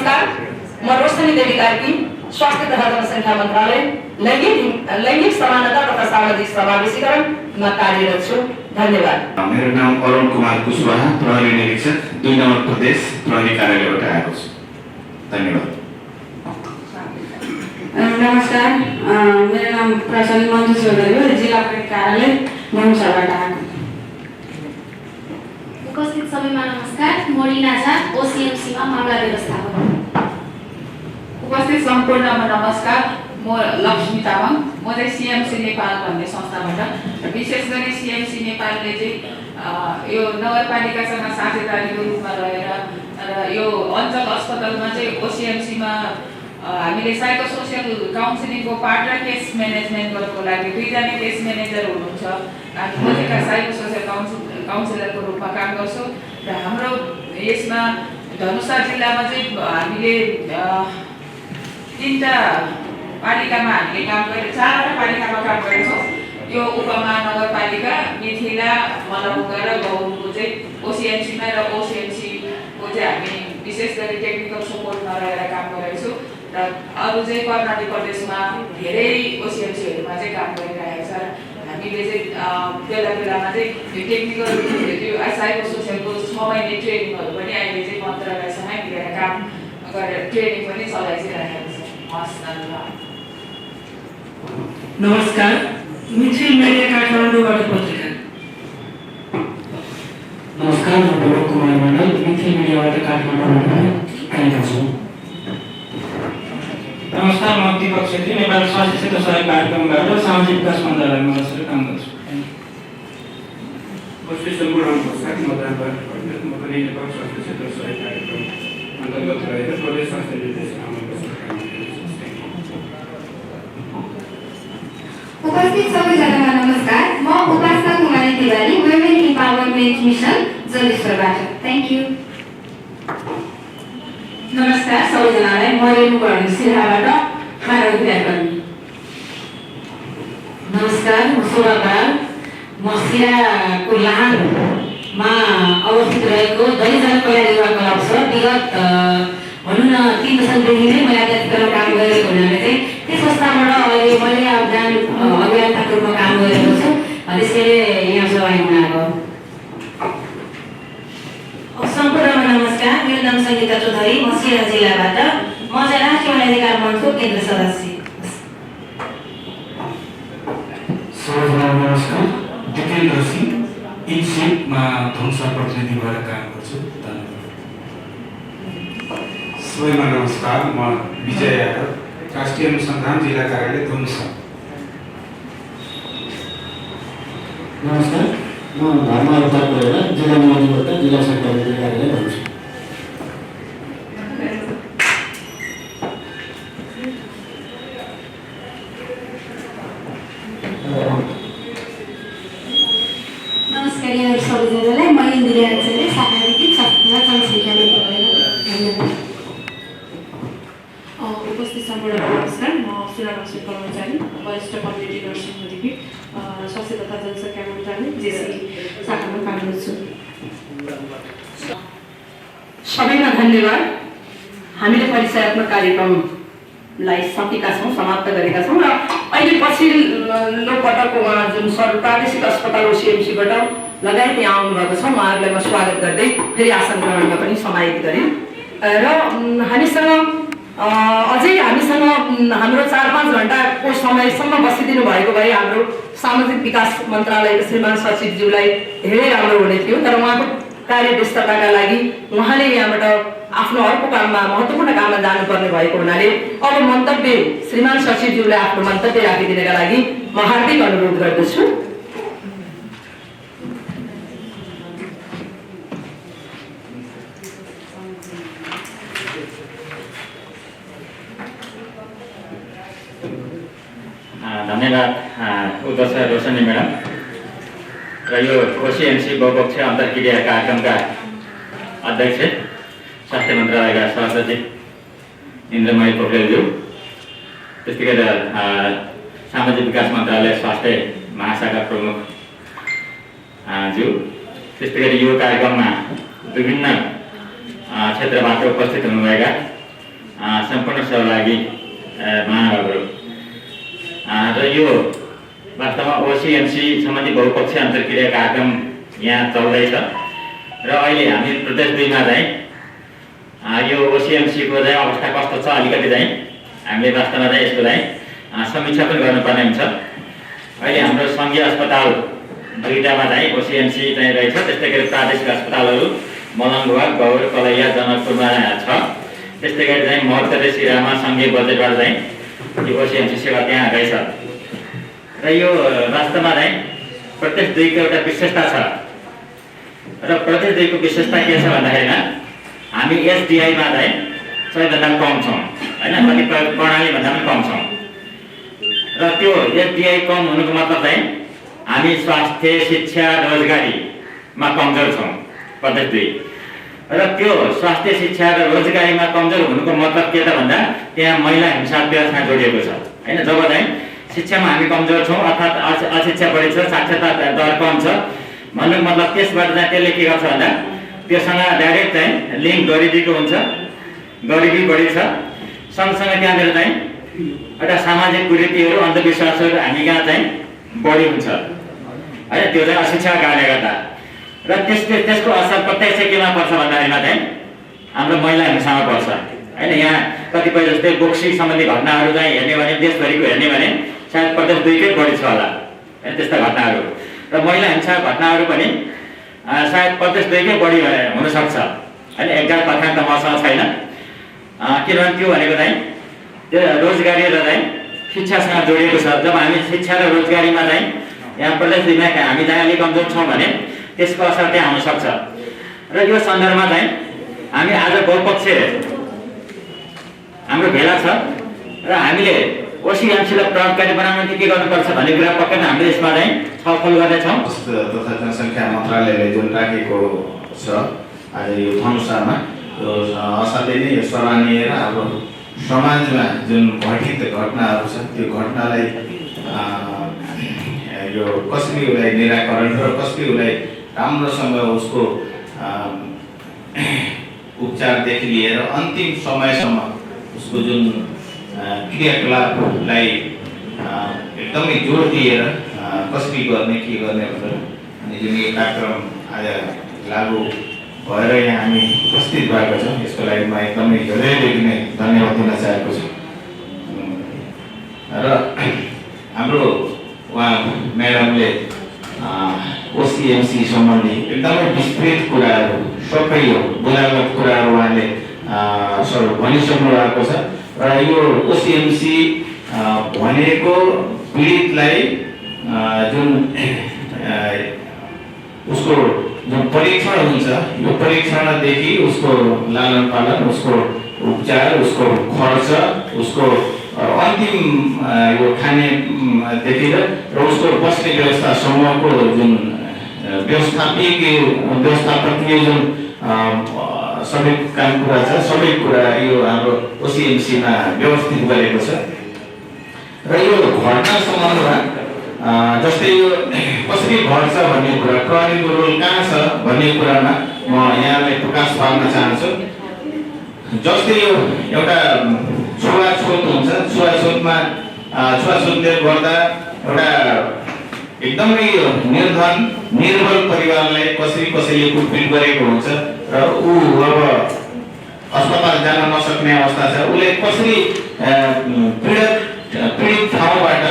नमस्कार, म रोशनी देवी कार्की, स्वास्थ्य तथा जनसङ्ख्या मन्त्रालय, लैङ्गिक समानता तथा सामाजिक समावेशीकरणमा कार्यरत छु। धन्यवाद। मेरो नाम अरुण कुमार कुशवाहा, प्रहरी निरीक्षक 2 नम्बर प्रदेश प्रहरी कार्यालयबाट आएको छु। धन्यवाद। नमस्कार, मेरो नाम प्रसन्न मन्जु चौधरी हो, जिल्ला प्रहरी कार्यालय मङ्गुसरबाट आएको। उपस्थित सबैमा नमस्कार, म रिना झा, ओसिएमसीमा मामला व्यवस्थापक। उपस्थित सम्पूर्णमा नमस्कार, म लक्ष्मी तामाङ, म चाहिँ सिएमसी नेपाल भन्ने संस्थाबाट। विशेष गरी सिएमसी नेपालले चाहिँ यो नगरपालिकासँग साझेदारीको रूपमा रहेर र यो अञ्चल अस्पतालमा चाहिँ ओसिएमसीमा हामीले साइकोसोसियल काउन्सिलिङको पार्ट र केस म्यानेजमेन्ट गर्नको लागि 2 जना केस म्यानेजर हुनुहुन्छ। हामी बजेका साइकोसोसियल काउन्सिलरको रूपमा काम गर्छौँ र हाम्रो यसमा धनुषा जिल्लामा चाहिँ हामीले 3 पालिकामा हामीले काम गरेर 4 पालिकामा काम गरेछौँ। यो उपमहानगरपालिका, मिथिला, मलौगा र गौरको चाहिँ ओसिएमसीमा र ओसिएमसीको चाहिँ हामी विशेष गरी टेक्निकल सपोर्टमा रहेर काम गरेको छौँ र अरू चाहिँ कर्णाटक प्रदेशमा धेरै ओसिएमसीहरूमा चाहिँ काम गरिरहेको छ। हामीले चाहिँ बेला बेलामा चाहिँ यो टेक्निकल त्यो साइकोसोसियलको 6 महिने ट्रेनिङहरू पनि अहिले चाहिँ मन्त्रालयसँगै मिलेर काम गरेर ट्रेनिङ पनि चलाइरहेको छ। हस्, धन्यवाद। नमस्कार, मिथिल मिडिया काठमाडौँबाट पत्रिका। नमस्कार, म भोग कुमार मण्डल, मिथिल मिडियाबाट काठमाडौँबाट आएका छु। नमस्कार, म दीपक छेत्री, नेपाल स्वास्थ्य क्षेत्र सहयोग कार्यक्रमबाट सामाजिक विकास मन्त्रालयमा बसेर काम गर्छु। उपस्थित सम्पूर्ण नमस्कार, म दानबाट पण्डित, म पनि नेपाल स्वास्थ्य क्षेत्र सहयोग कार्यक्रम अन्तर्गत रहेर प्रदेश स्वास्थ्य निर्देशकमा बसेर काम गरिरहेको छु। उपस्थित सबैजनामा नमस्कार, म Upasana Kumari Tiwari, women empowerment mission जलेश्वरबाट। Thank you. नमस्कार सबैजनालाई, म रेणुकर्ण सिन्हाबाट मानव व्याकरण। नमस्कार, म शोभा बराल, म सिराको लाहानमा अवस्थित रहेको दलित जनकल्याण युवा क्लब छ। विगत भनौँ न 3 दशकदेखि नै महिला जातिकरण काम गरेको हुनाले चाहिँ त्यस संस्थाबाट अहिले मैले अभियन्ताको रूपमा काम गरेको छु। त्यसैले यहाँ सहभागी हुन आएको। सम्पूर्णमा नमस्कार, मेरो नाम सङ्गीता चौधरी, म सिरा जिल्लाबाट। म चाहिँ राष्ट्रिय महिला अधिकार मञ्चको केन्द्र सदस्य। सबैजनालाई नमस्कार, जितेन्द्र सिंह, इन्सिपमा धनुषा प्रतिनिधि भएर काम गर्छु। धन्यवाद। सबैमा नमस्कार, म विजय यादव, राष्ट्रिय अनुसन्धान जिल्ला कार्यालय धनुषा। नमस्कार, म धर्म अवतार गरेर जिल्ला मन्त्रीबाट जिल्ला सरकारी कार्यालय गर्छु। नमस्कार यहाँहरू सबैजनालाई, म इन्दिरा आचार्य, शाखाविधिक शास्त्र जनसङ्ख्या मन्त्रालय। धन्यवाद। उपस्थित सम्पूर्ण नमस्कार, म सुनावासी कर्मचारी, वरिष्ठ कम्युनिटी नर्सिङ अधिकृत, स्वास्थ्य तथा जनसङ्ख्या मन्त्रालय जेसी शाखामा काम गर्छु। सबैमा धन्यवाद। हामीले परिचयात्मक कार्यक्रमलाई सकेका छौँ, समाप्त गरेका छौँ र अहिले पछिल्लो पटक उहाँ जुन प्रादेशिक अस्पताल ओसिएमसीबाट लगायत यहाँ आउनुभएको छ, उहाँहरूलाई म स्वागत गर्दै फेरि आसन ग्रहणमा पनि समाहित गरेँ। र हामीसँग अझै हाम्रो 4-5 घण्टाको समयसम्म बसिदिनु भएको भए हाम्रो सामाजिक विकास मन्त्रालयको श्रीमान सचिवज्यूलाई धेरै राम्रो हुने थियो, तर उहाँको कार्यव्यस्तताका लागि उहाँले यहाँबाट आफ्नो अर्को काममा महत्त्वपूर्ण काममा जानुपर्ने भएको हुनाले अब श्रीमान सचिवज्यूले आफ्नो मन्तव्य राखिदिनका लागि म हार्दिक अनुरोध गर्दछु। धन्यवाद उदय रोशनी म्याडम र यो ओसिएमसी बहुपक्षीय अन्तर्क्रिया कार्यक्रमका अध्यक्ष स्वास्थ्य मन्त्रालयका सहसचिव इन्द्रमय पोखरेलज्यू, त्यस्तै गरेर सामाजिक विकास मन्त्रालय स्वास्थ्य महाशाखा प्रमुख ज्यू, त्यस्तै गरी यो कार्यक्रममा विभिन्न क्षेत्रबाट उपस्थित हुनुभएका सम्पूर्ण सहभागी महानुभावहरू र यो वास्तवमा ओसिएमसी सम्बन्धी बहुपक्षीय अन्तर्क्रिया कार्यक्रम यहाँ चल्दैछ र अहिले हामी प्रदेश 2 मा चाहिँ यो ओसिएमसीको चाहिँ अवस्था कस्तो छ अलिकति चाहिँ हामीले वास्तवमा चाहिँ यसको चाहिँ समीक्षा पनि गर्नुपर्ने हुन्छ। अहिले हाम्रो सङ्घीय अस्पताल 2टामा चाहिँ ओसिएमसी चाहिँ रहेछ, त्यस्तै गरी प्रादेशिक अस्पतालहरू मलङ्गवा, गौर, कलैया, जनकपुरमा छ। त्यस्तै गरी चाहिँ महत्तरी सिरामा सङ्घीय बजेटबाट चाहिँ यो ओसिएमसी सेवा त्यहाँ रहेछ र यो वास्तवमा चाहिँ प्रदेश 2 को एउटा विशेषता छ र प्रदेश 2 को विशेषता के छ भन्दाखेरिमा हामी एसडिआईमा चाहिँ सबैभन्दा कम छौँ होइन, कतिपय प्रणालीभन्दा पनि कम छौँ र त्यो एसडिआई कम हुनुको मतलब चाहिँ हामी स्वास्थ्य, शिक्षा, रोजगारीमा कमजोर छौँ प्रदेश 2 र त्यो स्वास्थ्य, शिक्षा र रोजगारीमा कमजोर हुनुको मतलब के त भन्दा त्यहाँ महिला हिंसा व्यवस्था जोडिएको छ होइन। जब चाहिँ शिक्षामा हामी कमजोर छौँ अर्थात् अशिक्षा बढी छ, साक्षरता दर कम छ भन्नुको मतलब त्यसबाट चाहिँ त्यसले के गर्छ भन्दा त्योसँग डाइरेक्ट चाहिँ लिङ्क गरिबीको हुन्छ, गरिबी बढी छ। सँगसँगै त्यहाँनिर चाहिँ एउटा सामाजिक कुरीतिहरू, अन्धविश्वासहरू हामी कहाँ चाहिँ बढी हुन्छ होइन, त्यो चाहिँ अशिक्षाको कारणले गर्दा र त्यसको असर प्रत्यक्ष केमा पर्छ भन्दाखेरिमा चाहिँ हाम्रो महिला हिंसामा पर्छ होइन। यहाँ कतिपय जस्तै बोक्सी सम्बन्धी घटनाहरू चाहिँ हेर्ने भने देशभरिको हेर्ने भने सायद प्रदेश 2 कै बढी छ होला होइन त्यस्ता घटनाहरू र महिला हिंसा घटनाहरू पनि सायद प्रदेश 2 कै बढी हुनसक्छ होइन। एक्ज्याक्ट तथ्याङ्क मसँग छैन किनभने त्यो भनेको चाहिँ त्यो रोजगारी र चाहिँ शिक्षासँग जोडिएको छ। जब हामी शिक्षा र रोजगारीमा चाहिँ यहाँ प्रदेश 2 मा हामी चाहिँ अलिक कमजोर छौँ भने त्यसको असर त्यहाँ हुनसक्छ र यो सन्दर्भमा चाहिँ हामी आज बहुपक्षीय हाम्रो भेला छ र हामीले ओसिएमसीलाई प्रभावकारी बनाउन के गर्नुपर्छ भन्ने कुरा पक्कै पनि हामीले यसमा चाहिँ छलफल गर्नेछौँ। तथा जनसङ्ख्या मन्त्रालयले जुन राखेको छ आज यो धनुषामा यो असाध्यै नै सराहनीय र हाम्रो समाजमा जुन घटित घटनाहरू छ त्यो घटनालाई यो कसरी उसलाई निराकरण र कसरी उसलाई राम्रोसँग उसको उपचारदेखि लिएर अन्तिम समयसम्म उसको जुन क्रियाकलापलाई एकदमै जोड दिएर कसरी गर्ने के गर्ने भनेर अनि जुन यो कार्यक्रम आज लागू भएर यहाँ हामी उपस्थित भएको छौँ यसको लागि म एकदमै हृदयदेखि नै धन्यवाद दिन चाहेको छु र हाम्रो उहाँ म्याडमले ओसिएमसी सम्बन्धी एकदमै विस्तृत कुराहरू सबै बोलावट कुराहरू उहाँले भनिसक्नु भएको छ र यो ओसिएमसी भनेको पीडितलाई जुन उसको जुन परीक्षण हुन्छ यो परीक्षणदेखि उसको लालन पालन, उसको उपचार, उसको खर्च, उसको अन्तिम यो खानेदेखि र उसको बस्ने व्यवस्थासम्मको जुन व्यवस्थापकीय जुन सबै काम कुरा छ सबै कुरा यो हाम्रो ओसिएमसीमा व्यवस्थित गरेको छ र यो घटना सम्बन्धमा जस्तै यो कसरी घट्छ भन्ने कुरा, प्रहरीको रोल कहाँ छ भन्ने कुरामा म यहाँलाई प्रकाश पार्न चाहन्छु। जस्तै यो एउटा छुवाछुत हुन्छ, छुवाछुतले गर्दा एउटा एकदमै निर्धन निर्बल परिवारलाई कसैले कुटपिट गरेको हुन्छ र ऊ अब अस्पताल जान नसक्ने अवस्था छ, उसले कसरी पीडित ठाउँबाट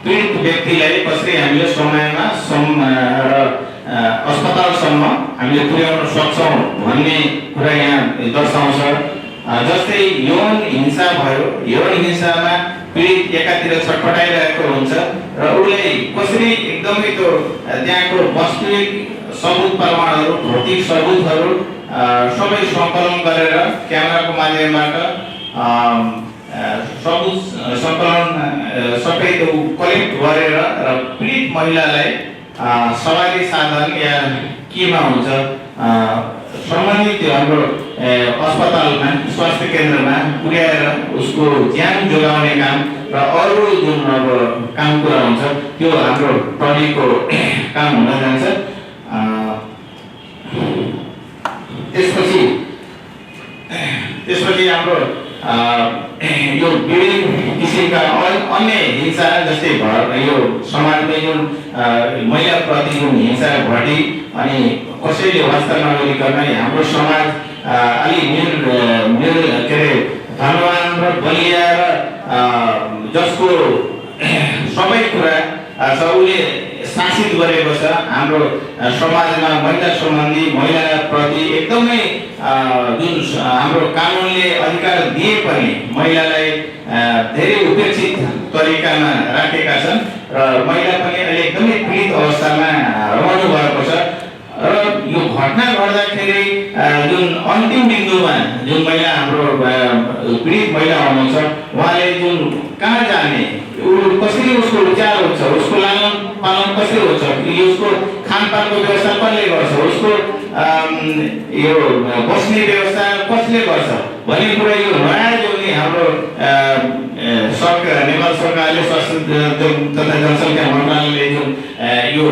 पीडित व्यक्तिलाई कसरी हामीले समयमा र अस्पतालसम्म हामीले पुर्याउन सक्छौँ भन्ने कुरा यहाँ दर्शाउँछ। जस्तै यौन हिंसा भयो, यौन हिंसामा पीडित एकातिर छटपटाइरहेको हुन्छ र उसलाई कसरी एकदमै त्यो त्यहाँको वास्तविक सबुत प्रमाणहरू, भौतिक सबुतहरू सबै सङ्कलन गरेर क्यामेराको माध्यमबाट सबुत सङ्कलन सबै त्यो कलेक्ट गरेर र पीडित महिलालाई सवारी साधन या केमा हुन्छ सम्बन्धित हाम्रो अस्पतालमा, स्वास्थ्य केन्द्रमा पुर्याएर उसको ज्यान जोगाउने काम र अरू जुन अब काम कुरा हुन्छ त्यो हाम्रो प्रहरीको काम हुन जान्छ। त्यसपछि हाम्रो यो विभिन्न किसिमका अन्य हिंसा जस्तै यो समाजमा जुन महिलाप्रति जुन हिंसा घटी अनि कसैले वास्ता नगरिकन हाम्रो समाज अलि के अरे धनवान र बलिया र जसको सबै कुरा छ उसले शासित गरेको छ। हाम्रो समाजमा महिला सम्बन्धी महिलाप्रति एकदमै जुन हाम्रो कानुनले अधिकार दिए पनि महिलालाई धेरै उपेक्षित तरिकामा राखेका छन् र महिला पनि अहिले एकदमै पीडित अवस्थामा रहनु भएको छ। र यो घटना घट्दाखेरि जुन अन्तिम बिन्दुमा जुन महिला हाम्रो पीडित महिला हुनुहुन्छ उहाँले जुन कहाँ जाने, कसरी उसको उपचार हुन्छ, उसको लालन पालन कसरी हुन्छ, उसको खानपानको व्यवस्था कसले गर्छ, उसको यो बस्ने व्यवस्था कसले गर्छ भन्ने कुरा यो नयाँ जुन हाम्रो सरकार नेपाल सरकारले स्वास्थ्य तथा जनसङ्ख्या मन्त्रालयले जुन यो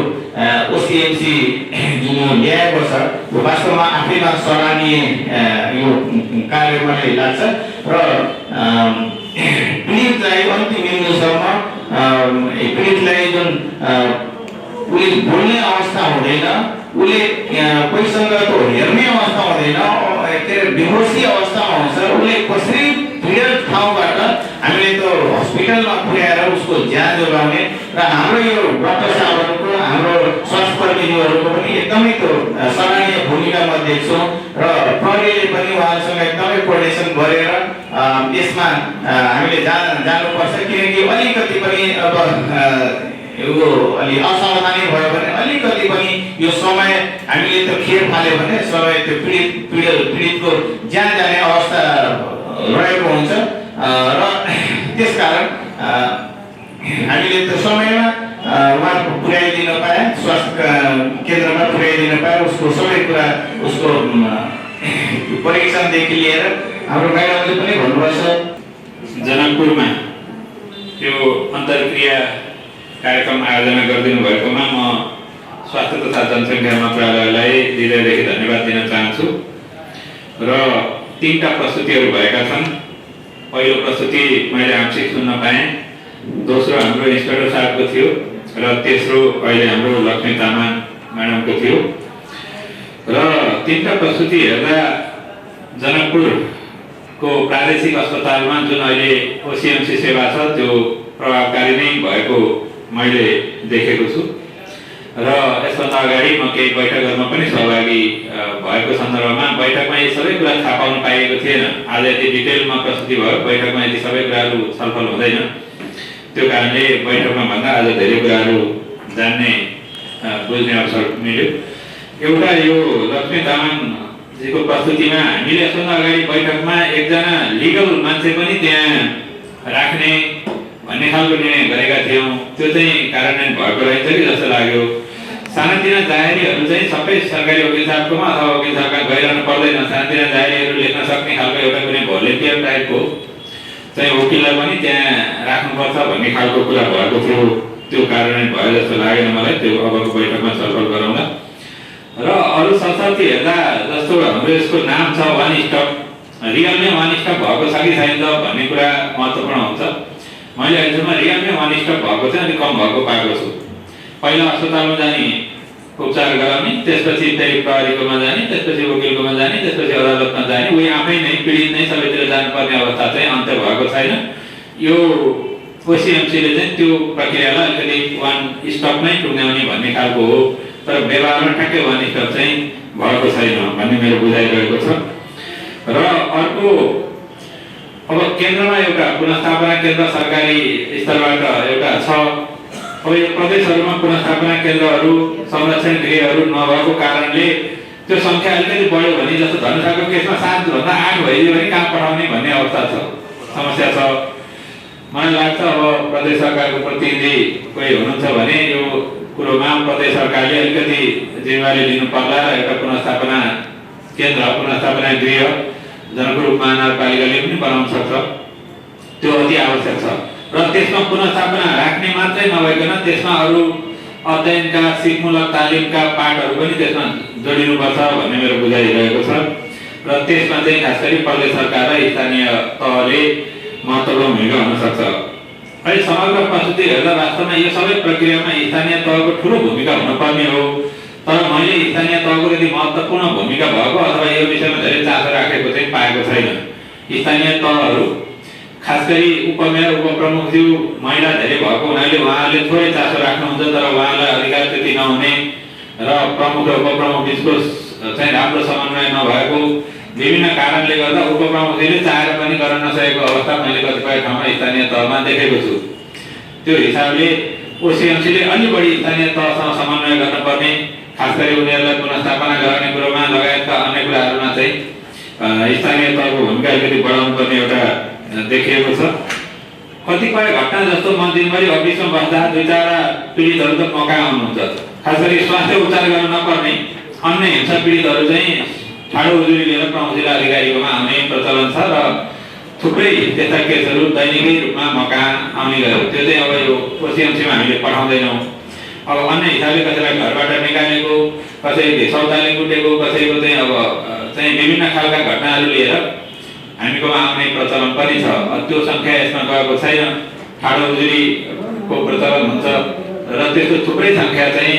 ओसिएमसी जुन ल्याएको छ यो वास्तवमा आफैमा सराहनीय यो कार्य मलाई लाग्छ। र पीडितलाई अन्तिम बिन्दुसम्म पीडितलाई जुन उसले बोल्ने अवस्था हुँदैन, उसले कोहीसँग त हेर्ने अवस्था हुँदैन, के अरे बेहोसी अवस्थामा हुन्छ, उसले कसरी पीडित ठाउँबाट हामीले त हस्पिटलमा पुर्याएर उसको ज्यान जोगाउने र हाम्रो यो डाक्टर साहबहरूको हाम्रो स्वास्थ्य कर्मीहरूको पनि एकदमै त्यो सराहनीय भूमिका म देख्छु। र प्रहरीले पनि उहाँसँग एकदमै कोअर्डिनेसन गरेर यसमा हामीले जानुपर्छ, किनकि अलिकति पनि अब यो अलि असावधानी भयो भने अलिकति पनि यो समय हामीले त्यो खेर फाल्यो भने समय त्यो पीडितको ज्यान जाने अवस्था रहेको हुन्छ। र त्यसकारण हामीले त्यो समयमा उहाँको पुर्याइदिन पाए, स्वास्थ्य केन्द्रमा पुर्याइदिन पाए, उसको सबै कुरा उसको परीक्षणदेखि लिएर हाम्रो म्याडमले पनि भन्नुभएको छ। जनकपुरमा त्यो अन्तर्क्रिया कार्यक्रम आयोजना गरिदिनु भएकोमा म स्वास्थ्य तथा जनसङ्ख्या मन्त्रालयलाई हृदयदेखि धन्यवाद दिन चाहन्छु। र 3टा प्रस्तुतिहरू भएका छन्। पहिलो प्रस्तुति मैले आंशिक सुन्न पाएँ, दोस्रो हाम्रो इन्सपेक्टर साहबको थियो र तेस्रो अहिले हाम्रो लक्ष्मी तामाङ म्याडमको थियो। र 3टा प्रस्तुति हेर्दा जनकपुरको प्रादेशिक अस्पतालमा जुन अहिले ओसिएमसी सेवा छ त्यो प्रभावकारी नै भएको मैले देखेको छु। र यसभन्दा अगाडि म केही बैठकहरूमा पनि सहभागी भएको सन्दर्भमा बैठकमा यी सबै कुरा थाहा पाउन पाइएको थिएन। आज यति डिटेलमा प्रस्तुति भयो, बैठकमा यति सबै कुराहरू छलफल हुँदैन, त्यो कारणले बैठकमा भन्दा आज धेरै कुराहरू जान्ने बुझ्ने अवसर मिल्यो। एउटा यो लक्ष्मी तामाङजीको प्रस्तुतिमा हामीले यसभन्दा अगाडि बैठकमा एकजना लिगल मान्छे पनि त्यहाँ राख्ने भन्ने खालको निर्णय गरेका थियौँ, त्यो चाहिँ कार्यान्वयन भएको रहेछ कि जस्तो लाग्यो। सानातिना जाहेरीहरू चाहिँ सबै सरकारी वकिल साहबकोमा अथवा वकिल साहबका गइरहनु पर्दैन, सानातिना जाहेरीहरू लेख्न सक्ने खालको एउटा कुनै भोलिन्टियर टाइपको चाहिँ वकिललाई पनि त्यहाँ राख्नुपर्छ भन्ने खालको कुरा भएको थियो, त्यो कार्यान्वयन भयो जस्तो लागेन मलाई। त्यो अबको बैठकमा छलफल गरौँला। र अरू सरसर्ती हेर्दा जस्तो हाम्रो यसको नाम छ वान स्टप, रियलमै वान स्टप भएको छ कि छैन भन्ने कुरा महत्त्वपूर्ण हुन्छ। मैले अहिलेसम्म रियलमै वान स्टप भएको चाहिँ अलिक कम भएको पाएको छु। पहिला अस्पतालमा जाने उपचार गराउने, त्यसपछि फेरि प्रहरीकोमा जाने, त्यसपछि वकिलकोमा जाने, त्यसपछि अदालतमा जाने, उही आफै नै पीडित नै सबैतिर जानुपर्ने अवस्था चाहिँ अन्त्य भएको छैन। यो ओसिएमसीले चाहिँ त्यो प्रक्रियालाई अलिकति वान स्टपमै टुङ्ग्याउने भन्ने खालको हो, तर व्यवहारमा ठ्याक्कै वान स्टप चाहिँ भएको छैन भन्ने मेरो बुझाइरहेको छ। र अर्को अब केन्द्रमा एउटा पुनर्स्थापना केन्द्र सरकारी स्तरबाट एउटा छ। अब यो प्रदेशहरूमा पुनर्स्थापना केन्द्रहरू संरक्षण गृहहरू नभएको कारणले त्यो सङ्ख्या अलिकति बढ्यो भने, जस्तो धनुषाको केसमा 7भन्दा 8 भइदियो भने कहाँ पठाउने भन्ने अवस्था छ, समस्या छ। मलाई लाग्छ अब प्रदेश सरकारको प्रतिनिधि कोही हुनुहुन्छ भने यो कुरोमा प्रदेश सरकारले अलिकति जिम्मेवारी लिनु पर्ला र एउटा पुनर्स्थापना केन्द्र, पुनर्स्थापना गृह जनकपुर उपमहानगरपालिकाले पनि बनाउन सक्छ, त्यो अति आवश्यक छ। र त्यसमा पुनर्स्थापना राख्ने मात्रै नभइकन त्यसमा अरू अध्ययनका सिपमूलक तालिमका पाठहरू पनि त्यसमा जोडिनुपर्छ भन्ने मेरो बुझाइरहेको छ। र त्यसमा चाहिँ खास गरी प्रदेश सरकार र स्थानीय तहले महत्त्वपूर्ण भूमिका हुन सक्छ। अहिले समग्र प्रस्तुति हेर्दा वास्तवमा यो सबै प्रक्रियामा स्थानीय तहको ठुलो भूमिका हुनुपर्ने हो, तर मैले स्थानीय तहको यति महत्त्वपूर्ण भूमिका भएको अथवा यो विषयमा धेरै चासो राखेको चाहिँ पाएको छैन। स्थानीय तहहरू खास गरी उपमेयर उपप्रमुखज्यू महिला धेरै भएको हुनाले उहाँहरूले थोरै चासो राख्नुहुन्छ, तर उहाँलाई अधिकार त्यति नहुने र प्रमुख र उपप्रमुख बिचको चाहिँ राम्रो समन्वय नभएको विभिन्न कारणले गर्दा उपप्रमुखले चाहेर पनि गर्न नसकेको अवस्था मैले कतिपय ठाउँमा स्थानीय तहमा देखेको छु। त्यो हिसाबले ओसिएमसीले अलि बढी स्थानीय तहसँग समन्वय गर्नुपर्ने, खास गरी उनीहरूलाई पुनर्स्थापना गर्ने कुरोमा लगायतका अन्य कुराहरूमा चाहिँ स्थानीय तहको भूमिका अलिकति बढाउनु पर्ने एउटा देखिएको छ। कतिपय घटना जस्तो म दिनभरि अफिसमा बस्दा 2-4 पीडितहरू त मौका आउनुहुन्छ, खास गरी स्वास्थ्य उपचार गर्न नपर्ने अन्य हिंसा पीडितहरू चाहिँ ठाडो उजुरी लिएर प्रमुख जिल्ला अधिकारीकोमा आउने प्रचलन छ र थुप्रै त्यस्ता केसहरू दैनिकै रूपमा मौका आउने गर्यो। त्यो चाहिँ अब यो ओसिएमसीमा हामीले पठाउँदैनौँ। अब अन्य हिसाबले कसैलाई घरबाट निकालेको, कसैले शौचालय कुटेको, कसैको चाहिँ अब चाहिँ विभिन्न खालका घटनाहरू लिएर हामीकोमा आउने प्रचलन पनि छ। त्यो सङ्ख्या यसमा गएको छैन। ठाडो उजुरीको प्रचलन हुन्छ र त्यस्तो थुप्रै सङ्ख्या चाहिँ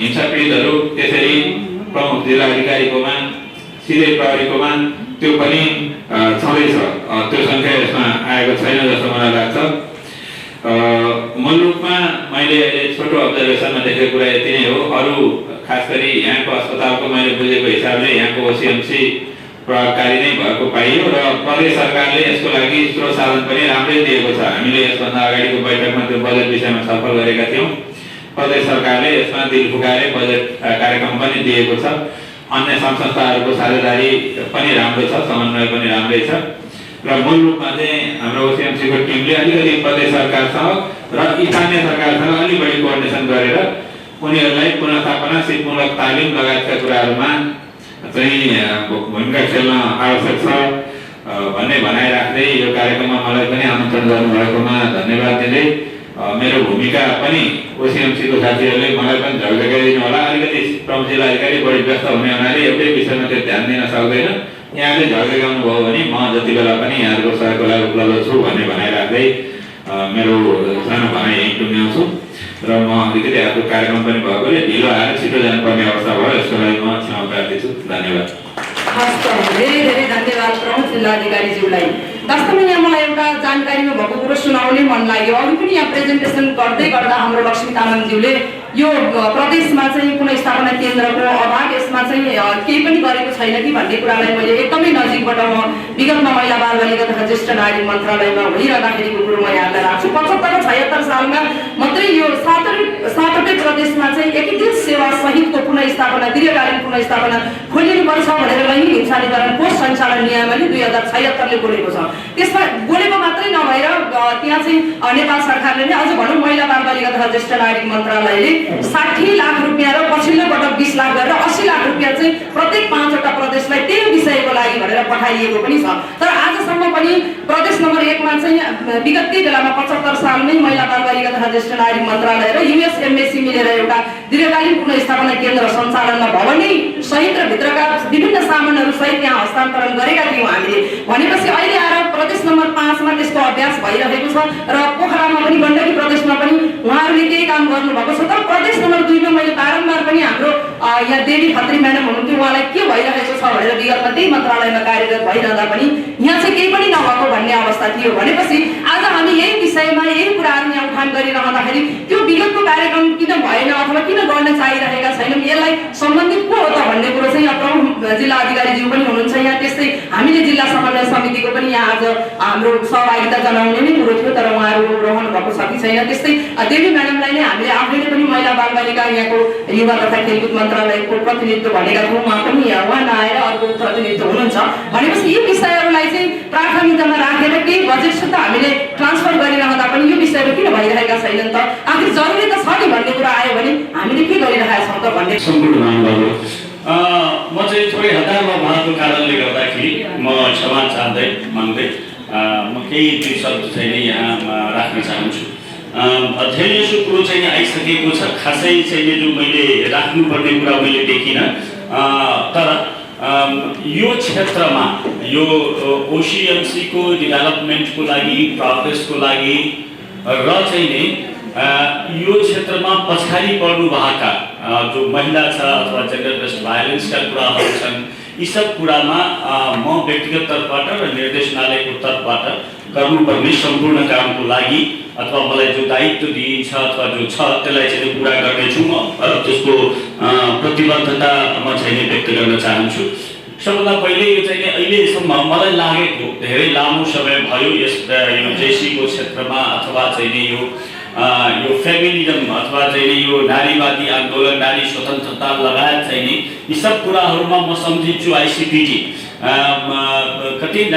हिंसा पीडितहरू त्यसरी प्रमुख जिल्ला अधिकारीकोमा सिधै प्रहरीकोमा त्यो पनि छँदैछ। त्यो सङ्ख्या यसमा आएको छैन जस्तो मलाई लाग्छ। मूल रूपमा मैले अहिले छोटो अब्जर्भेसनमा देखेको कुरा यति नै हो। अरू खास गरी यहाँको अस्पतालको मैले बुझेको हिसाबले यहाँको ओसिएमसी प्रभावकारी नै भएको पाइयो र प्रदेश सरकारले यसको लागि स्रोत साधन पनि राम्रै दिएको छ। हामीले यसभन्दा अगाडिको बैठकमा त्यो बजेट विषयमा छलफल गरेका थियौँ। प्रदेश सरकारले यसमा दिल फुकाएर बजेट कार्यक्रम पनि दिएको छ। अन्य संस्थाहरूको साझेदारी पनि राम्रो छ, समन्वय पनि राम्रै छ र मूल रूपमा चाहिँ हाम्रो ओसिएमसीको टिमले अलिकति प्रदेश सरकारसँग र स्थानीय सरकारसँग अलि बढी कोअर्डिनेसन गरेर उनीहरूलाई पुनर्स्थापना, सिपमूलक तालिम लगायतका कुराहरूमा चाहिँ भूमिका खेल्न आवश्यक छ भन्ने भनाइराख्दै यो कार्यक्रममा मलाई पनि आमन्त्रण गर्नुभएकोमा धन्यवाद दिँदै मेरो भूमिका पनि ओसिएमसीको साथीहरूले मलाई पनि झल्झकाइदिनु होला। अलिकति प्रमुख जिल्ला अधिकारी बढी व्यस्त हुने हुनाले एउटै विषयमा त्यो ध्यान दिन सक्दैन। यहाँले झल्झकाउनु भयो भने म जति बेला पनि यहाँहरूको सहयोगको लागि उपलब्ध छु भन्ने भनाइराख्दै मेरो सानो भनाइ यहीँ टुङ्ग्याउँछु र म अलिकति अर्को कार्यक्रम पनि भएकोले ढिलो आएर छिटो जानुपर्ने अवस्था भयो। यसको लागि म क्षमा प्रार्थी छु। धन्यवाद। हस् त, धेरै धेरै धन्यवाद प्रमुख जिल्लाधिकारीज्यूलाई। वास्तवमा यहाँ मलाई एउटा जानकारीमा भएको कुरो सुनाउने मन लाग्यो। अघि पनि यहाँ प्रेजेन्टेसन गर्दै गर्दा हाम्रो लक्ष्मी तामाङज्यूले यो प्रदेशमा चाहिँ पुनर्स्थापना केन्द्रको अभाव, यसमा चाहिँ केही पनि गरेको छैन कि भन्ने कुरालाई मैले एकदमै नजिकबाट म विगतमा महिला बाल बालिका तथा ज्येष्ठ नागरिक मन्त्रालयमा भइरहँदाखेरिको कुरो म यहाँलाई राख्छु। 75-76 सालमा मात्रै यो 7वटै प्रदेशमा चाहिँ एकीकृत सेवा सहितको पुनर्स्थापना, दीर्घकालीन पुनर्स्थापना खोलिनुपर्छ भनेर लैङ्गिक हिंसा निवारण कोष सञ्चालन नियमले 2076ले बोलेको छ। त्यसमा बोलेको मात्रै नभएर त्यहाँ चाहिँ नेपाल सरकारले नै अझ भनौँ महिला बाल बालिका तथा ज्येष्ठ नागरिक मन्त्रालयले 60 लाख रुपियाँ र पछिल्लो पटक 20 लाख गरेर 80 लाख रुपियाँ चाहिँ प्रत्येक 5वटा प्रदेशलाई त्यही विषयको लागि भनेर पठाइएको पनि छ। तर आजसम्म पनि प्रदेश नम्बर 1 मा चाहिँ विगतकै बेलामा 75 सालमै महिला बाल बालिका तथा ज्येष्ठ नागरिक मन्त्रालय र युएसएमएसी मिलेर एउटा दीर्घकालीन पुनर्स्थापना केन्द्र सञ्चालनमा भवनै सहित र भित्रका विभिन्न सामानहरू सहित यहाँ हस्तान्तरण गरेका थियौँ हामीले। भनेपछि अहिले आएर प्रदेश नम्बर 5 मा त्यसको अभ्यास भइरहेको छ र पोखरामा पनि गण्डकी प्रदेशमा पनि उहाँहरूले केही काम गर्नुभएको छ। तर प्रदेश नम्बर 2 मा मैले बारम्बार पनि हाम्रो यहाँ देवी खत्री म्याडम हुनुहुन्थ्यो, उहाँलाई के भइरहेको छ भनेर विगतमा त्यही मन्त्रालयमा कार्यरत भइरहँदा पनि यहाँ चाहिँ केही पनि नभएको भन्ने अवस्था थियो। भनेपछि आज हामी यही विषयमा यही कुराहरू यहाँ उठान गरिरहँदाखेरि त्यो विगतको कार्यक्रम किन भएन अथवा किन गर्न चाहिरहेका छैनौँ, यसलाई सम्बन्धित को हो त भन्ने कुरो चाहिँ यहाँ प्रमुख जिल्ला अधिकारीज्यू पनि हुनुहुन्छ यहाँ। त्यस्तै हामीले जिल्ला समन्वय समितिको पनि यहाँ आज हाम्रो सहभागिता जनाउने नै कुरो थियो, तर उहाँहरू रहनु भएको छ कि छैन। त्यस्तै देवी म्याडमलाई नै हामीले आफैले पनि महिला बाल बालिका यहाँको युवा तथा खेलकुद मन्त्रालयको प्रतिनिधित्व भनेका थियौँ, उहाँ पनि उहाँ नआएर अर्को प्रतिनिधित्व हुनुहुन्छ। भनेपछि यी विषयहरूलाई चाहिँ प्राथमिकतामा राखेर केही बजेट त हामीले ट्रान्सफर गरिरहँदा पनि यो विषयहरू किन भइरहेका छैनन् त, आखिर जरुरी त छ नि भन्ने कुरा आयो भने हामीले के गरिरहेका छौँ त भन्ने। म चाहिँ थोरै हतारमा भएको कारणले गर्दाखेरि म क्षमा चाहँदै माग्दै म केही 2 शब्द चाहिँ यहाँ राख्न चाहन्छु। धेरै जसो कुरो चाहिँ आइसकेको छ, खासै चाहिँ जो मैले राख्नुपर्ने कुरा मैले देखिनँ। तर यो क्षेत्रमा यो ओसिएमसीको डेभलपमेन्टको लागि प्रोग्रेसको लागि र चाहिँ नि यो क्षेत्रमा पछाडि पर्नु भएका जो महिला छ अथवा जेन्डर बेस्ड भायोलेन्सका कुराहरू छन् यी सब कुरामा म व्यक्तिगत तर्फबाट र निर्देशनालयको तर्फबाट गर्नुपर्ने सम्पूर्ण कामको लागि अथवा मलाई जो दायित्व दिइन्छ अथवा जो छ त्यसलाई चाहिँ पुरा गर्नेछु म त्यसको प्रतिबद्धता म चाहिँ व्यक्त गर्न चाहन्छु। सबभन्दा पहिले यो चाहिँ अहिलेसम्म मलाई लागेको धेरै लामो समय भयो यस यो जेसीको क्षेत्रमा अथवा चाहिँ यो फेमिनिजम अथवा चाहिँ यो नारीवादी आन्दोलन नारी स्वतन्त्रता लगायत चाहिँ यी सब कुराहरूमा म सम्झिन्छु आइसिपिटी कति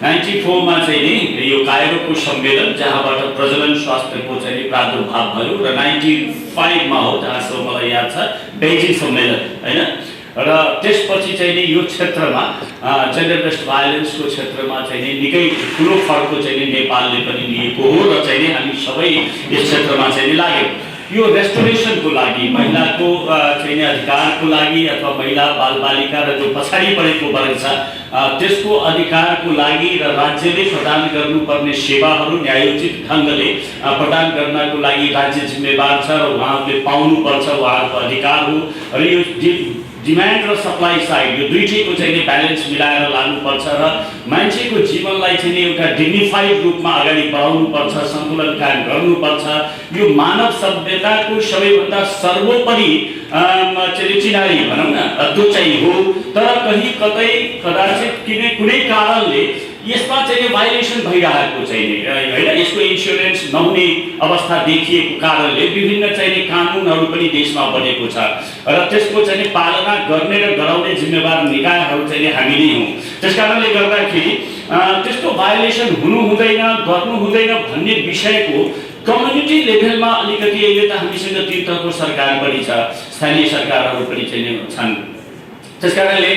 94 मा चाहिँ नि यो कायरोको सम्मेलन जहाँबाट प्रजनन स्वास्थ्यको चाहिँ प्रादुर्भाव भयो र 95 मा हो जहाँसम्म मलाई याद छ बेजिङ सम्मेलन हैन र त्यसपछि चाहिँ नि यो क्षेत्रमा जेन्डर बेस्ड भायोलेन्सको क्षेत्रमा चाहिँ नि निकै ठुलो फड्को चाहिँ नेपालले पनि लिएको हो र चाहिँ हामी सबै यस क्षेत्रमा चाहिँ लाग्यौँ। यो रेस्टोरेसनको लागि महिलाको चाहिँ अधिकारको लागि अथवा महिला बालबालिका र जो पछाडि परेको वर्ग छ त्यसको अधिकारको लागि र राज्यले प्रदान गर्नुपर्ने सेवाहरू न्यायोचित ढङ्गले प्रदान गर्नको लागि राज्य जिम्मेवार छ र उहाँहरूले पाउनुपर्छ उहाँहरूको अधिकार हो र यो डिमान्ड र सप्लाई साइड यो दुईटैको चाहिँ ब्यालेन्स मिलाएर लानुपर्छ र मान्छेको जीवनलाई चाहिँ एउटा डिग्निफाइड रूपमा अगाडि बढाउनुपर्छ सन्तुलन कायम गर्नुपर्छ। यो मानव सभ्यताको सबैभन्दा सर्वोपरि चिनारी भनौँ न त्यो चाहिँ हो तर कहीँ कतै कदाचित कुनै कारणले यसमा चाहिँ भाइलेसन भइरहेको चाहिँ होइन यसको इन्स्योरेन्स नहुने अवस्था देखिएको कारणले विभिन्न चाहिँ कानुनहरू पनि देशमा बनेको छ र त्यसको चाहिँ पालना गर्ने र गराउने जिम्मेवार निकायहरू चाहिँ हामी नै हौँ। त्यसकारणले गर्दाखेरि त्यस्तो भाइलेसन हुनु हुँदैन गर्नु हुँदैन भन्ने विषयको कम्युनिटी लेभलमा अलिकति अहिले त हामीसँग तीन तहको सरकार पनि छ स्थानीय सरकारहरू पनि चाहिँ छन्। त्यसकारणले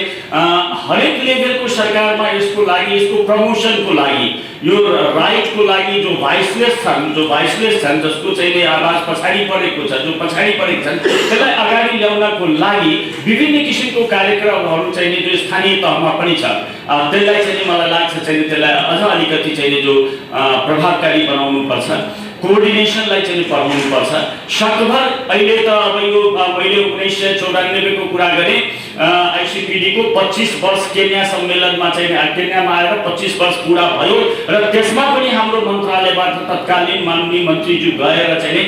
हरेक लेभलको सरकारमा यसको लागि यसको प्रमोसनको लागि यो राइटको लागि जो भाइसलेस छन् जसको चाहिँ आवाज पछाडि परेको छ जो पछाडि परेको छन् त्यसलाई अगाडि ल्याउनको लागि विभिन्न किसिमको कार्यक्रमहरू चाहिँ जो स्थानीय तहमा पनि छ त्यसलाई चाहिँ मलाई लाग्छ चाहिँ त्यसलाई अझ अलिकति चाहिँ जो प्रभावकारी बनाउनुपर्छ कोअर्डिनेसनलाई चाहिँ पढाउनुपर्छ सकभर अहिले त अब यो मैले 1994 को कुरा गरेँ आइसिपिडीको 25 वर्ष केन्या सम्मेलनमा चाहिँ केन्यामा आएर 25 वर्ष पुरा भयो र त्यसमा पनि हाम्रो मन्त्रालयबाट तत्कालीन माननीय मन्त्रीज्यू गएर चाहिँ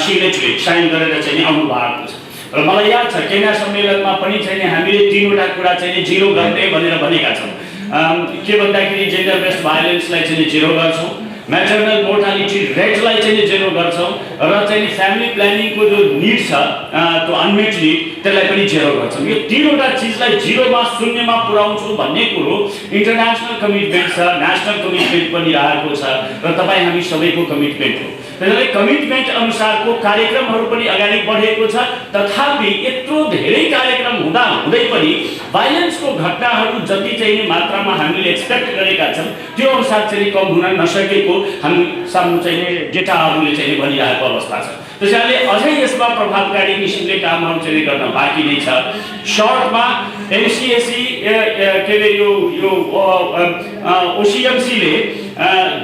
सिग्नेचर साइन गरेर चाहिँ आउनु भएको छ र मलाई याद छ केन्या सम्मेलनमा पनि चाहिँ हामीले तीनवटा कुरा चाहिँ जिरो गर्ने भनेर भनेका छौँ के भन्दाखेरि जेन्डर बेस्ड भायोलेन्सलाई चाहिँ जिरो गर्छौँ मैटरनल मोर्टालिटी रेटलाई चाहिँ जेरो गर्छौँ र चाहिँ फ्यामिली प्लानिङको जो निड छ त्यो अनमेट निड त्यसलाई पनि जेरो गर्छौँ। यो तीनवटा चिजलाई जिरोमा शून्यमा पुर्याउँछु भन्ने कुरो इन्टरनेसनल कमिटमेन्ट छ नेसनल कमिटमेन्ट पनि रहेको छ र तपाईँ हामी सबैको कमिटमेन्ट हो। त्यसैले कमिटमेन्ट अनुसारको कार्यक्रमहरू पनि अगाडि बढेको छ तथापि यत्रो धेरै कार्यक्रम हुँदा हुँदै पनि भाइलेन्सको घटनाहरू जति चाहिँ मात्रामा हामीले एक्सपेक्ट गरेका छौँ त्यो अनुसार चाहिँ कम हुन नसकेको हामी सामु चाहिँ डेटाहरूले चाहिँ भनिरहेको अवस्था छ। त्यसैले अझै यसमा प्रभावकारी किसिमले कामहरू चाहिँ गर्न बाँकी नै छ। सर्टमा एनसिएसी के अरे यो ओसिएमसीले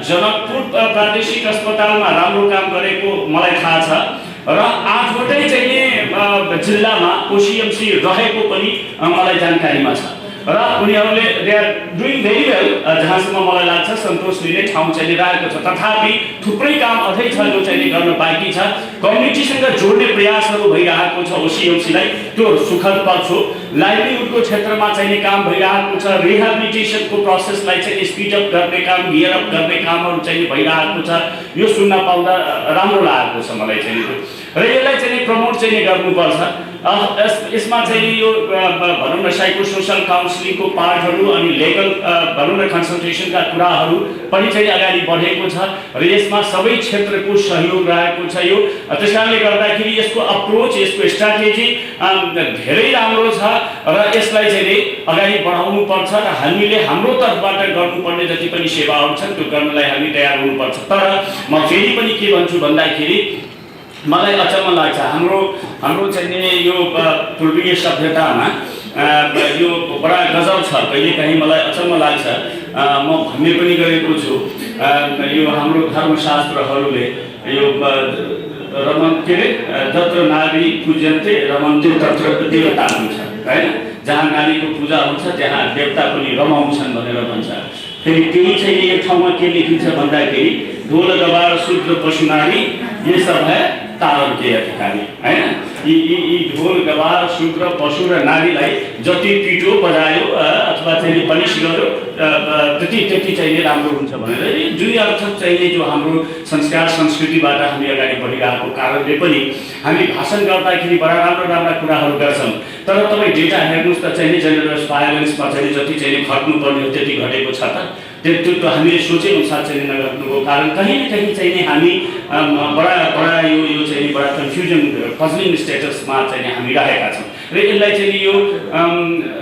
जनकपुर प्रादेशिक अस्पतालमा राम्रो काम गरेको मलाई थाहा छ र 8वटै चाहिँ जिल्लामा ओसिएमसी रहेको पनि मलाई जानकारीमा छ र उनीहरूले they are doing very well जहाँसम्म मलाई लाग्छ सन्तोष लिने ठाउँ चाहिँ रहेको छ। तथापि थुप्रै काम अझै छ जो चाहिँ गर्न बाँकी छ। कम्युनिटीसँग जोड्ने प्रयासहरू भइरहेको छ ओसिएमसीलाई त्यो सुखद पक्ष हो। लाइभलीहुडको क्षेत्रमा चाहिँ काम भइरहेको छ रिहेबिलिटेसनको प्रोसेसलाई चाहिँ स्पिडअप गर्ने काम गियर अप गर्ने कामहरू चाहिँ भइरहेको छ। यो सुन्न पाउँदा राम्रो लागेको छ मलाई चाहिँ र यसलाई चाहिँ प्रमोट चाहिँ गर्नुपर्छ। यसमा चाहिँ यो भनौँ न साइको सोसल काउन्सिलिङको पार्टहरू अनि लेगल भनौँ न कन्सल्टेसनका कुराहरू पनि चाहिँ अगाडि बढेको छ र यसमा सबै क्षेत्रको सहयोग रहेको छ। यो त्यसकारणले गर्दाखेरि यसको अप्रोच यसको स्ट्राटेजी धेरै राम्रो छ र यसलाई चाहिँ अगाडि बढाउनु पर्छ र हामीले हाम्रो तर्फबाट गर्नुपर्ने जति पनि सेवाहरू छन् त्यो गर्नलाई हामी तयार हुनुपर्छ। तर म फेरि पनि के भन्छु भन्दाखेरि मलाई अचम्म लाग्छ हाम्रो चाहिँ यो पूर्वीय सभ्यतामा यो बडा गजब छ। कहिलेकाहीँ मलाई अचम्म लाग्छ, म भन्ने पनि गरेको छु, यो हाम्रो धर्मशास्त्रहरूले यो रमन के अरे जत्र नारी पूजन्ते रमन्ते तत्र देवता हुन्छ हैन, जहाँ नारीको पूजा हुन्छ त्यहाँ देवता पनि रमाउँछन् भनेर भन्छ। फेरि त्यही चाहिँ एक ठाउँमा के लेखिन्छ भन्दाखेरि ढोल गवार शूद्र पशु नारी ये सब है तारण के अधिकारी हैन। यी ढोल गवार शूद्र पशु र नारीलाई जति पिटो बजायो अथवा चाहिँ पनिस गर्यो त्यति चाहिँ राम्रो हुन्छ भनेर दुई अर्थ चाहिँ जो हाम्रो संस्कार संस्कृतिबाट हामी अगाडि बढिरहेको कारणले पनि हामी भाषण गर्दाखेरि बडा राम्रा कुराहरू गर्छौँ, तर तपाईँ डेटा हेर्नुहोस् त चाहिँ जेन्डर भायोलेन्समा चाहिँ जति चाहिँ घट्नुपर्ने हो त्यति घटेको छ त। त्यो हामीले सोचे अनुसार चाहिँ नगर्नुको कारण कहीँ न कहीँ चाहिँ हामी बडा यो चाहिँ बडा कन्फ्युजन पजलिङ स्टेटसमा चाहिँ हामी रहेका छौँ र यसलाई चाहिँ यो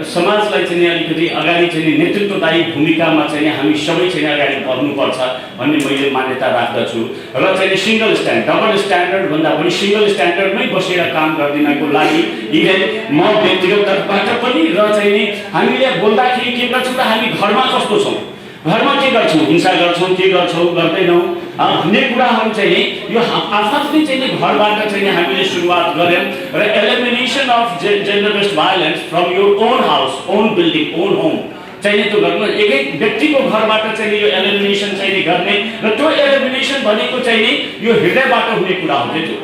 समाजलाई चाहिँ अलिकति अगाडि चाहिँ नेतृत्वदायी भूमिकामा चाहिँ हामी सबै चाहिँ अगाडि बढ्नुपर्छ भन्ने मैले मान्यता राख्दछु र चाहिँ सिङ्गल स्ट्यान्ड डबल स्ट्यान्डर्ड भन्दा पनि सिङ्गल स्ट्यान्डर्डमै बसेर काम गर्दिनको लागि इभेन म व्यक्तिगत तर्फबाट पनि र चाहिँ हामीले बोल्दाखेरि के गर्छौँ त हामी घरमा कस्तो छौँ, घरमा के गर्छौँ, हिंसा गर्छौँ, के गर्छौँ, गर्दैनौँ भन्ने कुराहरू चाहिँ यो आफ्नै चाहिँ घरबाट चाहिँ हामीले सुरुवात गऱ्यौँ र elimination of gender based violence from your own house, own building, own home चाहिँ त्यो गर्नु। एक व्यक्तिको घरबाट चाहिँ यो एलिमिनेसन चाहिँ गर्ने र त्यो एलिमिनेसन भनेको चाहिँ यो हृदयबाट हुने कुरा हो त्यो।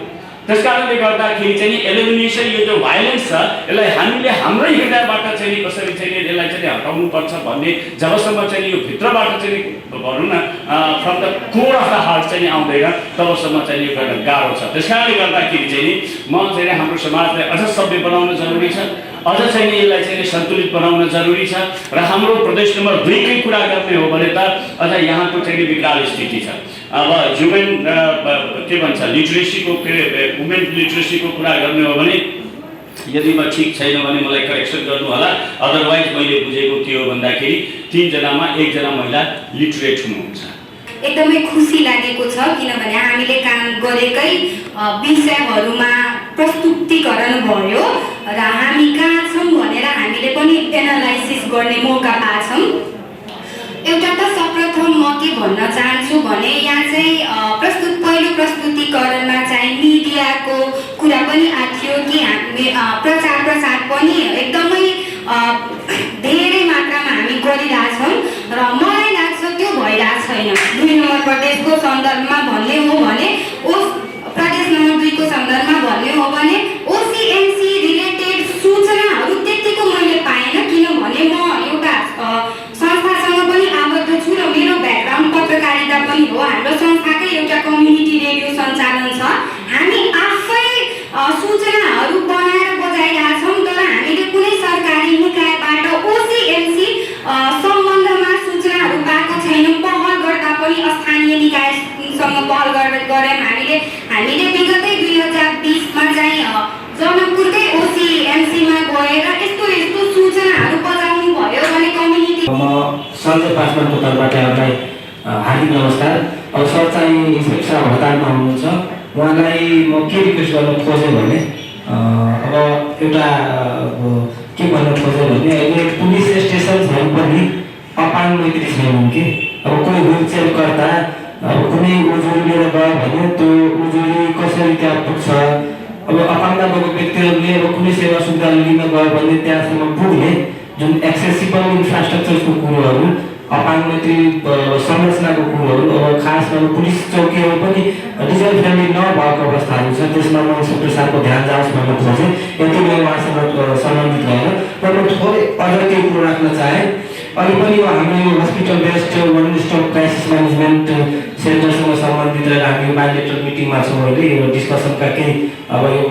त्यस कारणले गर्दाखेरि चाहिँ एलिमिनेसन यो जो भाइलेन्स छ यसलाई हामीले हाम्रै हृदयबाट चाहिँ कसरी चाहिँ यसलाई चाहिँ हटाउनुपर्छ भन्ने जबसम्म चाहिँ यो भित्रबाट चाहिँ भनौँ न from the core of the heart चाहिँ आउँदैन तबसम्म चाहिँ यो गर्न गाह्रो छ। त्यस कारणले गर्दाखेरि चाहिँ म चाहिँ हाम्रो समाजलाई अझ सभ्य बनाउन जरुरी छ, अझ चाहिँ यसलाई चाहिँ सन्तुलित बनाउन जरुरी छ र हाम्रो प्रदेश नम्बर 2 कै कुरा गर्ने हो भने त अझ यहाँको चाहिँ विकराल स्थिति छ। अब ह्युमन के भन्छ लिटरेसीको वुमेन लिटरेसीको कुरा गर्ने हो भने यदि म ठिक छैन भने मलाई करेक्सन गर्नु होला, अदरवाइज मैले बुझेको के हो भन्दाखेरि 3 जनामा 1 जना महिला लिटरेट हुनुहुन्छ। एकदमै खुसी लागेको छ किनभने हामीले काम गरेकै विषयहरूमा प्रस्तुतिकरण भयो र हामी कहाँ छौँ भनेर हामीले पनि एनालाइसिस गर्ने मौका पाछौँ। एउटा त सर्वप्रथम म के भन्न चाहन्छु भने यहाँ चाहिँ पहिलो प्रस्तुतिकरणमा चाहिँ मिडियाको कुरा पनि आथ्यो कि हामी प्रचार पनि एकदमै धेरै मात्रामा हामी गरिरहेछौँ र मलाई लाग्छ त्यो भइरहेको छैन। 2 नम्बर प्रदेशको सन्दर्भमा भन्ने हो भने प्रदेश नम्बर 2 को सन्दर्भमा भन्ने हो भने ओसिएनसी रिलेटेड सूचनाहरू त्यतिको मैले पाएन किनभने म एउटा संस्थासँग पनि आबद्ध छु र मेरो ब्याकग्राउन्ड पत्रकारिता पनि हो। हाम्रो संस्थाकै एउटा कम्युनिटी रेडियो सञ्चालन छ, हामी आफै सूचनाहरू बनाएर बजाइरहेछौँ तर हामीले कुनै सरकारी निकायबाट ओसिएनसी सम्बन्धमा सूचनाहरू पाएको छैनौँ। पहल गर्दा पनि स्थानीय निकायसँग पहल गऱ्यौँ हामीले विगतै 2020मा चाहिँ जनकपुरकै ओसिएनसीमा गएर यस्तो सूचनाहरू बजाउनु भयो भने कम्युनिटी। म सञ्जय पासवानको तर्फबाट यहाँलाई हार्दिक नमस्कार। अब सर चाहिँ इन्सपेक्टर हतारमा हुनुहुन्छ, उहाँलाई म के रिक्वेस्ट गर्न खोजेँ भने अब एउटा के भन्न खोजेँ भने अहिले पुलिस स्टेसनहरू पनि अपाङ मैत्री छैनन् कि अब कोही व्हिलचेयर गर्दा अब कुनै उजुरी लिएर गयो भने त्यो उजुरी कसरी त्यहाँ पुग्छ, अब अपाङ्ग भएको व्यक्तिहरूले अब कुनै सेवा सुविधा लिन गयो भने त्यहाँसम्म पुग्ने जुन एक्सेसिबल इन्फ्रास्ट्रक्चरको कुरोहरू अपाङ मैत्री संरचनाको कुरोहरू अब खासमा पुलिस चौकीहरू पनि डिजिटल फ्रेन्डली नभएको अवस्थाहरू छ। त्यसमा म इन्सपेक्टर साहबको ध्यान जाओस् भन्न खोजेँ, यति मेरो उहाँसँग सम्बन्धित रहेन र म थोरै अझ केही कुरो राख्न चाहेँ। अहिले पनि हाम्रो यो hospital based one stop crisis management सेन्टरसँग सम्बन्धित रहेर हामी बाइलेटरल मिटिङमा छौँ अहिले यो डिस्कसनका केही अब यो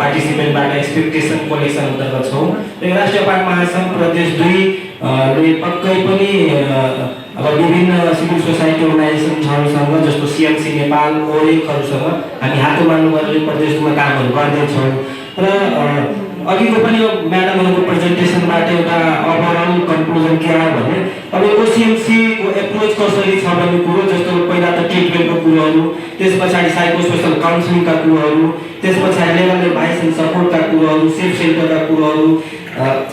पार्टिसिपेन्टबाट एक्सपेक्टेसन कलेक्सन अन्तर्गत छौँ। यो राष्ट्रिय पार्टी महासङ्घ प्रदेश 2 ले पक्कै पनि अब विभिन्न सिभिल सोसाइटी अर्गनाइजेसनहरूसँग जस्तो सिएमसी नेपाल ओएकहरूसँग हामी हात मान्नु गरेर प्रदेश 2मा कामहरू गर्दैछौँ र अघिको पनि यो म्याडमहरूको प्रेजेन्टेसनबाट एउटा ओभरअल कन्क्लुजन के आयो भने अब ओसिएमसीको एप्रोच कसरी छ भन्ने कुरो, जस्तो पहिला त ट्रिटमेन्टको कुरोहरू, त्यस पछाडि साइको सोसल काउन्सिलिङका कुरोहरू, त्यस पछाडि लेभल एडभाइस एन्ड सपोर्टका कुरोहरू, सेफ सेन्टरका कुरोहरू,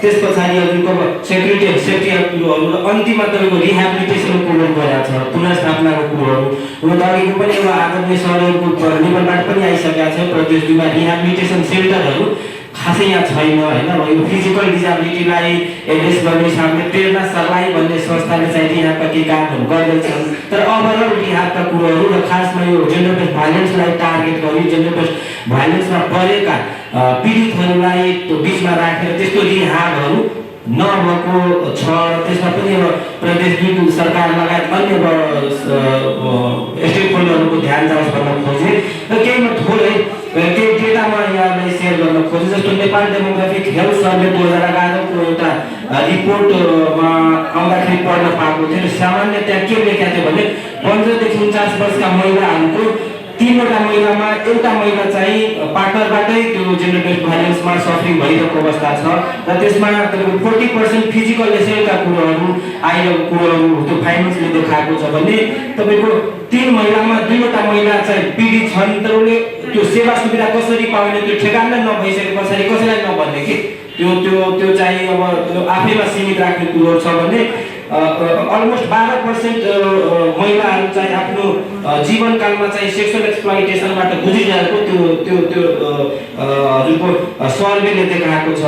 त्यस पछाडि तपाईँको सेफ्टीका कुरोहरू र अन्तिममा तपाईँको रिहेबिलिटेसनको कुरोहरू गइरहेको छ, पुनर्स्थापनाको कुरोहरू। हुन त अघिको पनि अब आदरणीय सरहरूको लेभलबाट पनि आइसकेका छ। प्रदेश 2मा रिहेबिलिटेसन सेन्टरहरू खासै यहाँ छैन होइन। यो फिजिकल डिजाबिलिटीलाई एड्रेस गर्ने हिसाबले प्रेरणा सरलाई भन्ने संस्थाले चाहिँ रिहाबका केही कामहरू गर्दैछन्। तर ओभरअल रिहाबका कुरोहरू र खासमा यो जेन्डर बेस्ड भाइलेन्सलाई टार्गेट गरी जेन्डर बेस्ड भाइलेन्समा परेका पीडितहरूलाई त्यो बिचमा राखेर त्यस्तो रिहाबहरू नभएको छ। त्यसमा पनि अब प्रदेश 2 सरकार लगायत अन्य स्टेक होल्डरहरूको ध्यान जाओस् भन्न खोजे र केहीमा थोरै केही डेटा म यहाँलाई सेयर गर्न खोजेँ। जस्तो नेपाल डेमोग्राफिक हेल्थ सर्वे 2011 को एउटा रिपोर्टमा आउँदाखेरि पढ्न पाएको थियो। सामान्य त्यहाँ के लेखेको थियो भने 15 देखि 49 वर्षका महिलाहरूको 3 वटा महिलामा एउटा महिला चाहिँ पार्टनरबाटै त्यो जेन्डर बेस्ड भाइलेन्समा सफरिङ भइरहेको अवस्था छ र त्यसमा तपाईँको 40% फिजिकल एसेल्टका कुरोहरू आइरहेको कुरोहरू त्यो फाइनेन्सले देखाएको छ भने तपाईँको 3 महिलामा 2 वटा महिला चाहिँ पीडित छन्। तर उसले त्यो सेवा सुविधा कसरी पाउने त्यो ठेगान नभइसके पछाडि कसैलाई नभन्ने कि त्यो चाहिँ अब आफैमा सीमित राख्ने कुरो छ भने अलमोस्ट 12% महिलाहरू चाहिँ आफ्नो जीवनकालमा चाहिँ सेक्सुअल एक्सप्लोइटेसनबाट गुज्रिरहेको त्यो हजुरको सर्वेले देखाएको छ।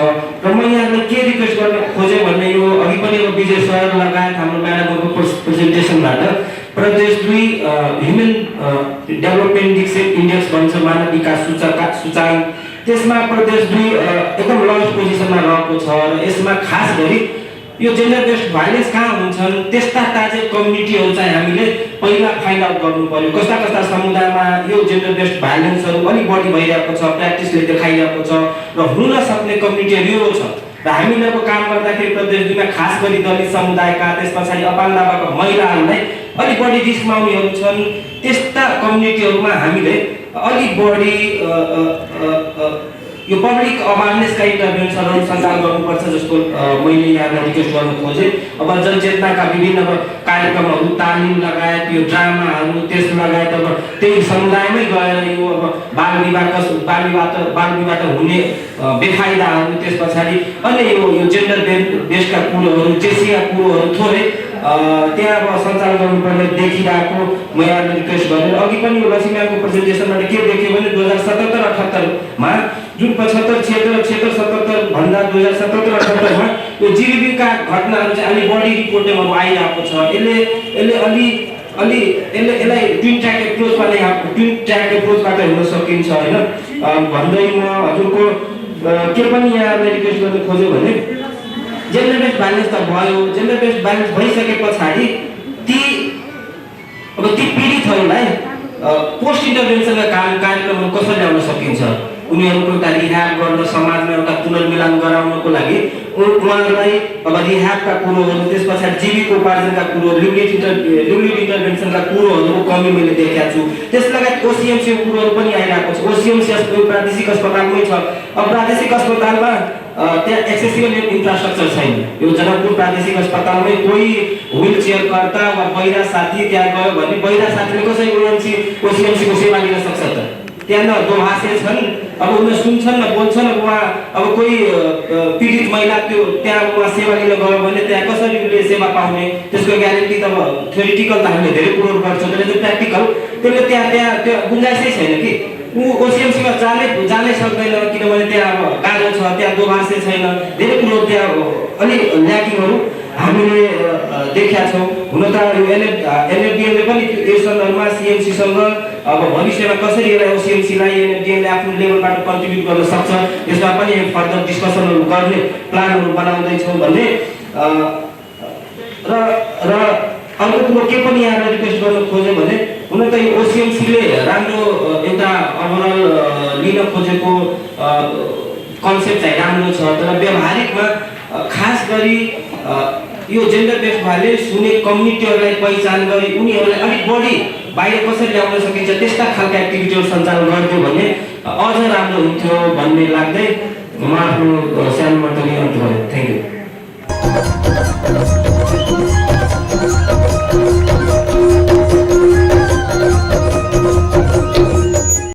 र म यहाँलाई के रिक्वेस्ट गर्न खोजेँ भने यो अघि पनि अब विजय सर लगायत हाम्रो म्याडमको प्रेजेन्टेसनबाट प्रदेश 2 ह्युमन डेभलपमेन्ट इन्डेक्स भन्छ मानव विकास सूचाङ्क, त्यसमा प्रदेश 2 एकदम लस्ट पोजिसनमा रहेको छ। र यसमा खास गरी यो जेन्डर बेस्ड भाइलेन्स कहाँ हुन्छन् त्यस्ता टार्गेट कम्युनिटीहरू चाहिँ हामीले पहिला फाइन्ड आउट गर्नु पर्यो। कस्ता कस्ता समुदायमा यो जेन्डर बेस्ड भाइलेन्सहरू अलिक बढी भइरहेको छ, प्र्याक्टिसले देखाइरहेको छ र हुन सक्ने कम्युनिटीहरू यो छ। र हामीले अब काम गर्दाखेरि प्रदेश 2मा खास गरी दलित समुदायका त्यस पछाडि अपाङ्गताका महिलाहरूलाई अलिक बढी रिस्कमा आउनेहरू छन्। त्यस्ता कम्युनिटीहरूमा हामीले अलिक बढी यो पब्लिक अवेरनेसका इन्टरभेन्सनहरू सञ्चालन गर्नुपर्छ जस्तो मैले यहाँलाई रिक्वेस्ट गर्न खोजेँ। अब जनचेतनाका विभिन्न कार्यक्रमहरू, तालिम लगायत यो ड्रामाहरू, त्यस लगायत अब त्यही समुदायमै गएर यो अब बालविवाहबाट हुने बेफाइदाहरू, त्यस पछाडि अन्य यो जेन्डर बेस्डका कुरोहरू, जेसीका कुरोहरू थोरै त्यहाँ अब सञ्चालन गर्नुपर्ने देखिरहेको म यहाँलाई रिक्वेस्ट गरेँ। अघि पनि यो लक्ष्मीको प्रेजेन्टेसनबाट के देख्यो भने 2077-78मा जुन 75-76-77 भन्दा 2077-78मा यो जीडीपीका घटनाहरू चाहिँ अलिक बढी रिपोर्टिङहरू आइरहेको छ। यसलाई ट्विन ट्र्याक एप्रोचबाट हुन सकिन्छ होइन भन्दै म हजुरको के पनि यहाँलाई रिक्वेस्ट गर्न खोज्यो भने जेन्डर बेस्ड भाइलेन्स त भयो। जेन्डर बेस्ड भाइलेन्स भइसके पछाडि ती पीडितहरूलाई पोस्ट इन्टरभेन्सनका कार्यक्रमहरू कसरी ल्याउन सकिन्छ, उनीहरूको एउटा रिह्याब गर्न, समाजमा एउटा पुनर्मिलन गराउनको लागि उहाँहरूलाई अब रिह्याबका कुरोहरू, त्यस पछाडि जीविकोपार्जनका कुरोहरू, ल्युलिड इन्टरभेन्सनका कुरोहरूको कमी मैले देखेको छु। त्यस लगायत ओसिएमसीको कुरोहरू पनि आइरहेको छ। ओसिएमसी प्रादेशिक अस्पतालमै छ। अब प्रादेशिक अस्पतालमा त्यहाँ एक्सेसिबल इन्फ्रास्ट्रक्चर छैन। यो जनकपुर प्रादेशिक अस्पतालमै कोही व्हिल चेयरकर्ता वा बहिरा साथी त्यहाँ गयो भने बहिरा साथीले कसरी ओसिएमसीको सेवा लिन सक्छ त? त्यहाँ न दोभाषे छन्, अब उनीहरू सुन्छन् न बोल्छन्। अब उहाँ अब कोही पीडित महिला त्यो त्यहाँ उहाँ सेवा लिन गयो भने त्यहाँ कसरी उसले सेवा पाउने, त्यसको ग्यारेन्टी त अब थ्योरिटिकल त हामीले धेरै कुरोहरू गर्छौँ, तर त्यो प्र्याक्टिकल त्यसले त्यहाँ त्यो गुन्जाइसै छैन कि ऊ ओसिएमसीमा जानै सक्दैन किनभने त्यहाँ अब गाह्रो छ, त्यहाँ दोभाषे छैन, धेरै कुरो त्यहाँ अलिक ल्याकिङहरू हामीले देखेका छौँ। हुन त यो एनएफडिएमले पनि यो सन्दर्भमा सिएमसीसँग अब भविष्यमा कसरी यसलाई ओसिएमसीलाई एनएफडिएमले आफ्नो लेभलबाट कन्ट्रिब्युट गर्न सक्छ यसमा पनि फर्दर डिस्कसनहरू गर्ने प्लानहरू बनाउँदैछौँ भन्ने र अर्को कुरो के पनि यहाँलाई रिक्वेस्ट गर्न खोज्यो भने हुन त यो ओसिएमसीले राम्रो एउटा ओभरअल लिन खोजेको कन्सेप्ट चाहिँ राम्रो छ, तर व्यवहारिकमा खास गरी यो जेन्डर बेस्ड भाइलेन्स हुने कम्युनिटीहरूलाई पहिचान गरी उनीहरूलाई अलिक बढी बाहिर कसरी ल्याउन सकिन्छ त्यस्ता खालका एक्टिभिटीहरू सञ्चालन गरिदियो भने अझ राम्रो हुन्थ्यो भन्ने लाग्दै म आफ्नो सानो मन्तव्य अन्त गरेँ। Thank you.